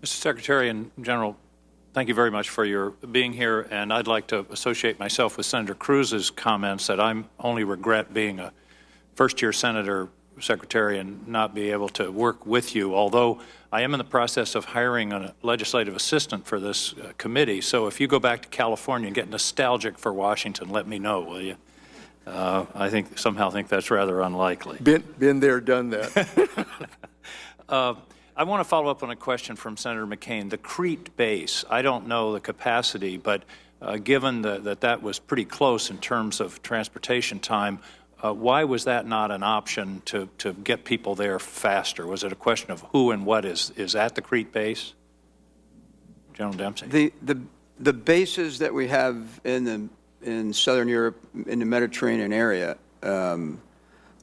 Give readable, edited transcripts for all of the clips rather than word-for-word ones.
Mr. Secretary and General, thank you very much for your being here, and I'd like to associate myself with Senator Cruz's comments that I only regret being a first-year senator, secretary, and not be able to work with you, although I am in the process of hiring a legislative assistant for this committee. So if you go back to California and get nostalgic for Washington, let me know, will you? I somehow think that's rather unlikely. Been there, done that. I want to follow up on a question from Senator McCain. The Crete base, I don't know the capacity, but given that was pretty close in terms of transportation time, why was that not an option to get people there faster? Was it a question of who and what is at the Crete base? General Dempsey. The bases that we have in Southern Europe, in the Mediterranean area,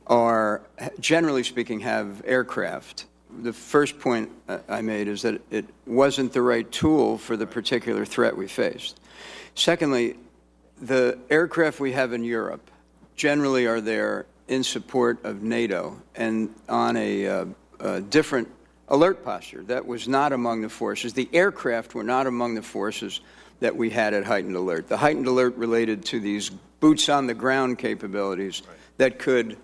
are, generally speaking, have aircraft. The first point I made is that it wasn't the right tool for the particular threat we faced. Secondly, the aircraft we have in Europe generally are there in support of NATO and on a different alert posture. That was not among the forces. The aircraft were not among the forces that we had at heightened alert. The heightened alert related to these boots-on-the-ground capabilities that could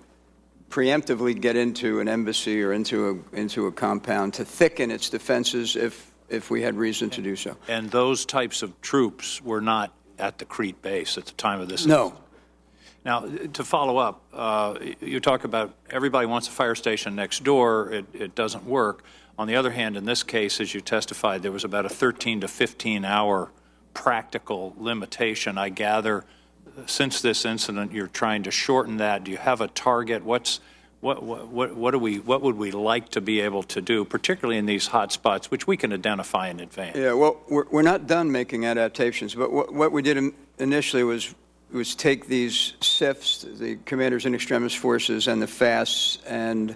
preemptively get into an embassy or into a compound to thicken its defenses if we had reason to do so. And those types of troops were not at the Crete base at the time of this? No. Now, to follow up, you talk about everybody wants a fire station next door. It doesn't work. On the other hand, in this case, as you testified, there was about a 13 to 15-hour practical limitation. I gather since this incident, you're trying to shorten that. Do you have a target? What would we like to be able to do, particularly in these hot spots, which we can identify in advance? Yeah, well, we're not done making adaptations, but what we did initially was take these CIFs, the Commanders in Extremis Forces, and the FASTs, and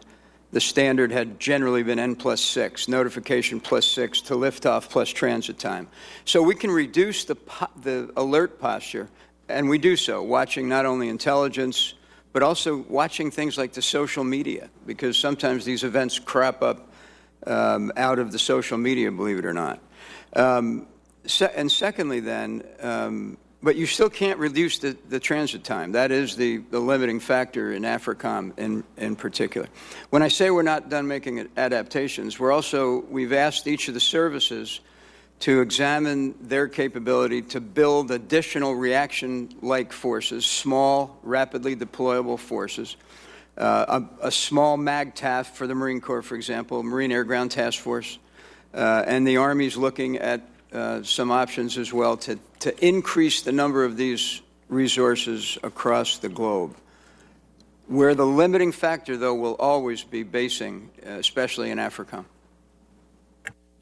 the standard had generally been N+6, notification +6 to liftoff plus transit time. So we can reduce the alert posture, and we do so, watching not only intelligence, but also watching things like the social media, because sometimes these events crop up out of the social media, believe it or not. And secondly then, but you still can't reduce the transit time. That is the limiting factor in AFRICOM in particular. When I say we're not done making adaptations, we've asked each of the services to examine their capability to build additional reaction-like forces, small, rapidly deployable forces, a small MAGTAF for the Marine Corps, for example, Marine Air Ground Task Force, and the Army's looking at some options as well to increase the number of these resources across the globe. Where the limiting factor, though, will always be basing, especially in AFRICOM.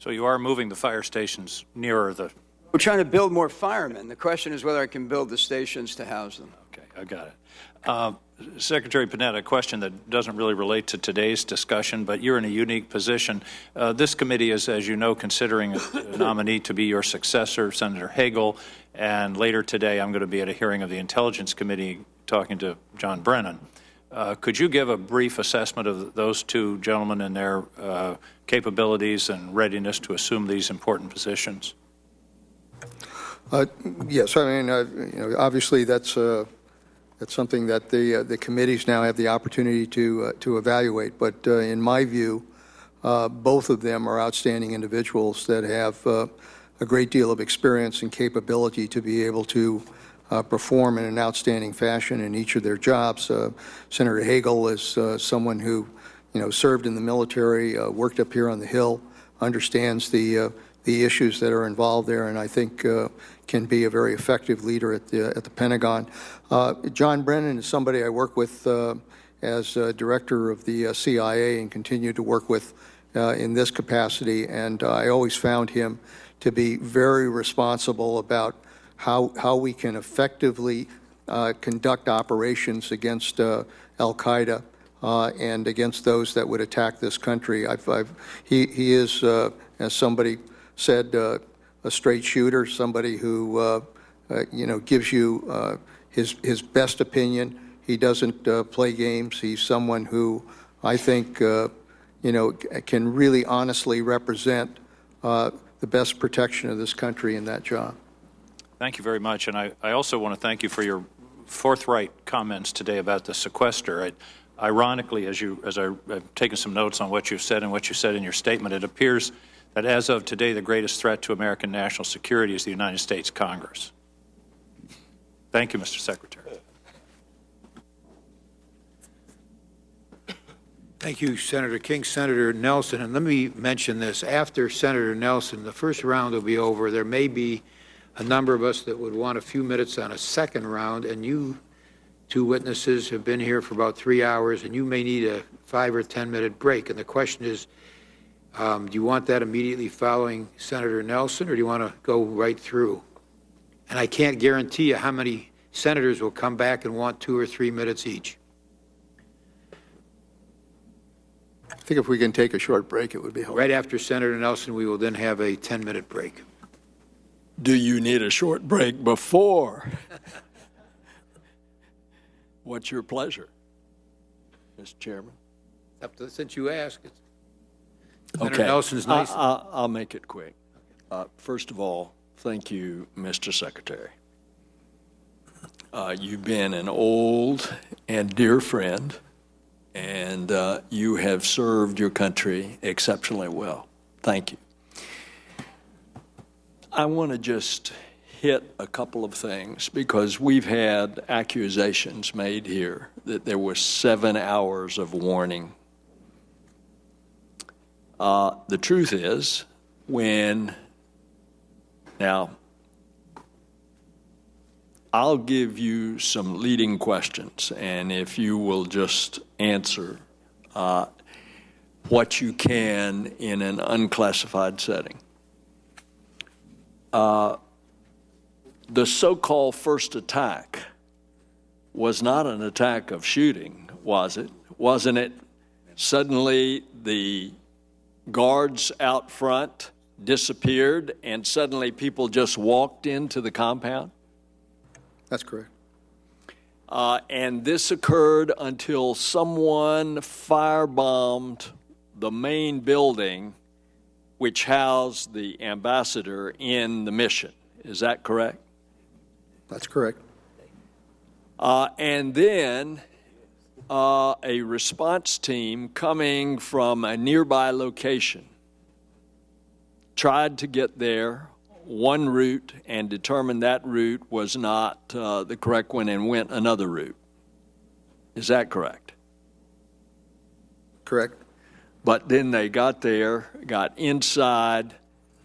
So you are moving the fire stations nearer the... We're trying to build more firemen. The question is whether I can build the stations to house them. Okay, I got it. Secretary Panetta, a question that doesn't really relate to today's discussion, but you're in a unique position. This committee is, as you know, considering a nominee to be your successor, Senator Hagel, and later today I'm going to be at a hearing of the Intelligence Committee talking to John Brennan. Could you give a brief assessment of those two gentlemen and their capabilities and readiness to assume these important positions? Yes, I mean, obviously that's something that the committees now have the opportunity to evaluate. But in my view, both of them are outstanding individuals that have a great deal of experience and capability to be able to perform in an outstanding fashion in each of their jobs. Senator Hagel is someone who, served in the military, worked up here on the Hill, understands the issues that are involved there, and I think can be a very effective leader at the Pentagon. John Brennan is somebody I work with as director of the CIA and continue to work with in this capacity, and I always found him to be very responsible about how we can effectively conduct operations against Al-Qaeda and against those that would attack this country. He is, as somebody said, a straight shooter, somebody who gives you his best opinion. He doesn't play games. He's someone who I think can really honestly represent the best protection of this country in that job. Thank you very much. And I also want to thank you for your forthright comments today about the sequester. Ironically, as I've taken some notes on what you've said and what you said in your statement, it appears that as of today, the greatest threat to American national security is the United States Congress. Thank you, Mr. Secretary. Thank you, Senator King. Senator Nelson, and let me mention this. After Senator Nelson, the first round will be over. There may be a number of us that would want a few minutes on a second round, and you two witnesses have been here for about 3 hours, and you may need a 5 or 10-minute break. And the question is, do you want that immediately following Senator Nelson, or do you want to go right through? And I can't guarantee you how many senators will come back and want 2 or 3 minutes each. I think if we can take a short break, it would be helpful. Right after Senator Nelson, we will then have a 10-minute break. Do you need a short break before? What's your pleasure, Mr. Chairman? Since you asked, Okay. Senator Nelson's nice. I'll make it quick. First of all, thank you, Mr. Secretary. You've been an old and dear friend, and you have served your country exceptionally well. Thank you. I want to just hit a couple of things because we've had accusations made here that there was 7 hours of warning. The truth is, now, I'll give you some leading questions, and if you will just answer what you can in an unclassified setting. The so-called first attack was not an attack of shooting, was it? Wasn't it? Suddenly the guards out front disappeared and suddenly people just walked into the compound? That's correct. And this occurred until someone firebombed the main building which housed the ambassador in the mission. Is that correct? That's correct. And then a response team coming from a nearby location tried to get there one route and determined that route was not the correct one and went another route. Is that correct? Correct. But then they got there, got inside,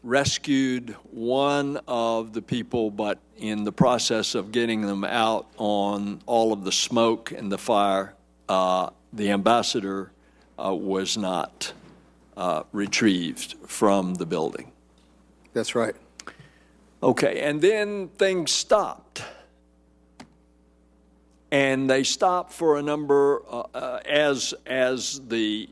rescued one of the people, but in the process of getting them out on all of the smoke and the fire, the ambassador was not retrieved from the building. That's right. Okay, and then things stopped. And they stopped for a number, as the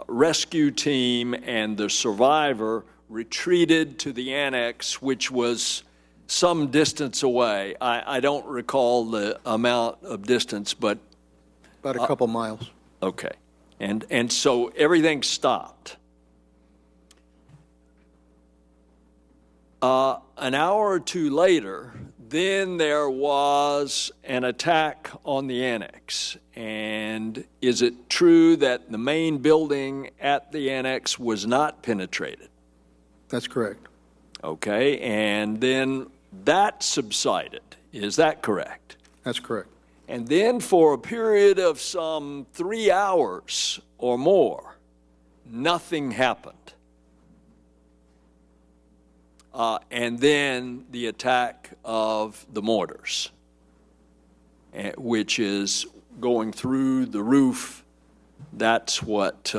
rescue team and the survivor retreated to the annex, which was some distance away. I don't recall the amount of distance, but About a couple miles. okay. And so everything stopped. An hour or two later, then there was an attack on the annex. And is it true that the main building at the annex was not penetrated? That's correct. Okay, and then that subsided. Is that correct? That's correct. And then for a period of some 3 hours or more, nothing happened. And then the attack of the mortars, which is going through the roof. That's what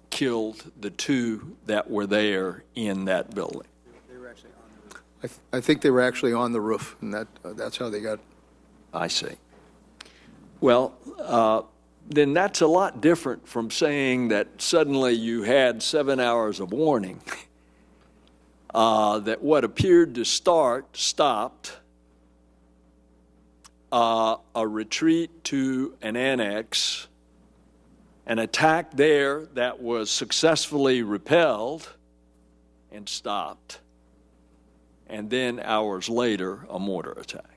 killed the two that were there in that building. They were actually on the roof. I think they were actually on the roof, and that's how they got. I see. Well, then that's a lot different from saying that suddenly you had 7 hours of warning. That what appeared to stopped, a retreat to an annex, an attack there that was successfully repelled, and stopped. And then hours later, a mortar attack.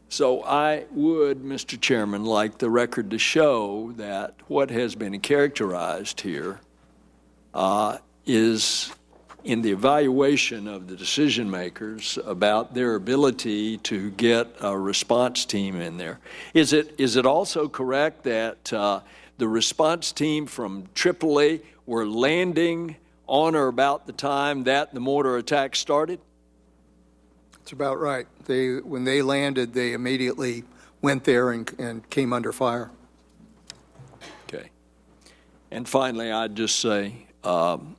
So I would, Mr. Chairman, like the record to show that what has been characterized here is in the evaluation of the decision makers about their ability to get a response team in there. Is it also correct that the response team from Tripoli were landing on or about the time that the mortar attack started? That's about right. When they landed, they immediately went there and came under fire. Okay. And finally, I'd just say, go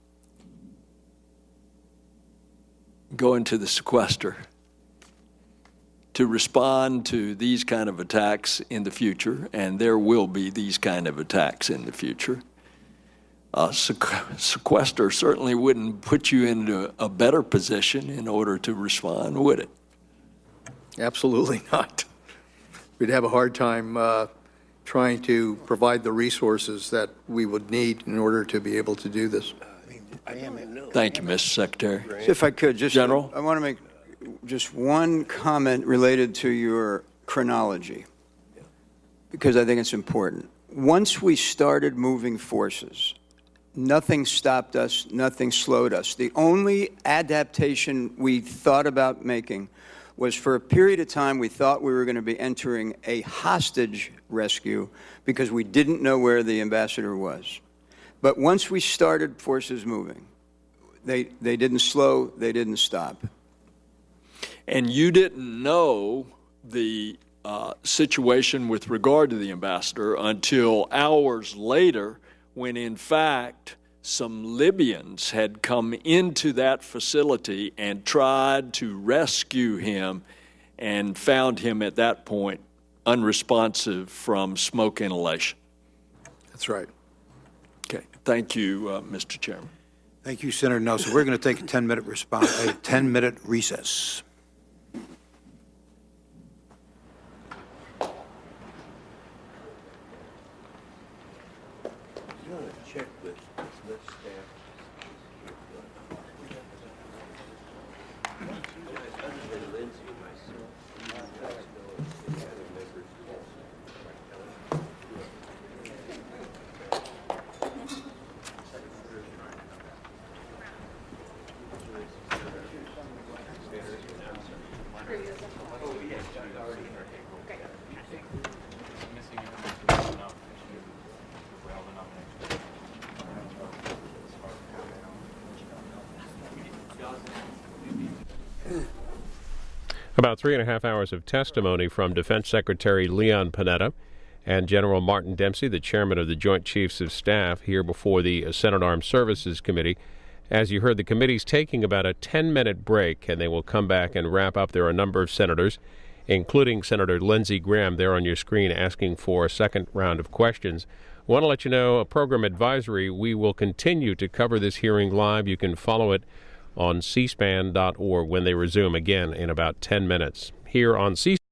into the sequester to respond to these kind of attacks in the future, and there will be these kind of attacks in the future. Sequester certainly wouldn't put you into a better position in order to respond, would it? Absolutely not. We'd have a hard time trying to provide the resources that we would need in order to be able to do this. Thank you, Mr. Secretary. If I could, just General? I want to make just one comment related to your chronology, because I think it's important. Once we started moving forces, nothing stopped us, nothing slowed us. The only adaptation we thought about making was for a period of time we thought we were going to be entering a hostage rescue because we didn't know where the ambassador was. But once we started forces moving, they didn't slow, they didn't stop. And you didn't know the situation with regard to the ambassador until hours later, when in fact some Libyans had come into that facility and tried to rescue him and found him at that point unresponsive from smoke inhalation. That's right. Okay. Thank you, Mr. Chairman. Thank you, Senator Nelson. We're going to take a 10-minute recess. About 3.5 hours of testimony from Defense Secretary Leon Panetta and General Martin Dempsey, the chairman of the Joint Chiefs of Staff, here before the Senate Armed Services Committee. As you heard, the committee's taking about a 10-minute break, and they will come back and wrap up. There are a number of senators, including Senator Lindsey Graham, there on your screen, asking for a second round of questions. I want to let you know, a program advisory, we will continue to cover this hearing live. You can follow it on cspan.org when they resume again in about 10 minutes. Here on cspan.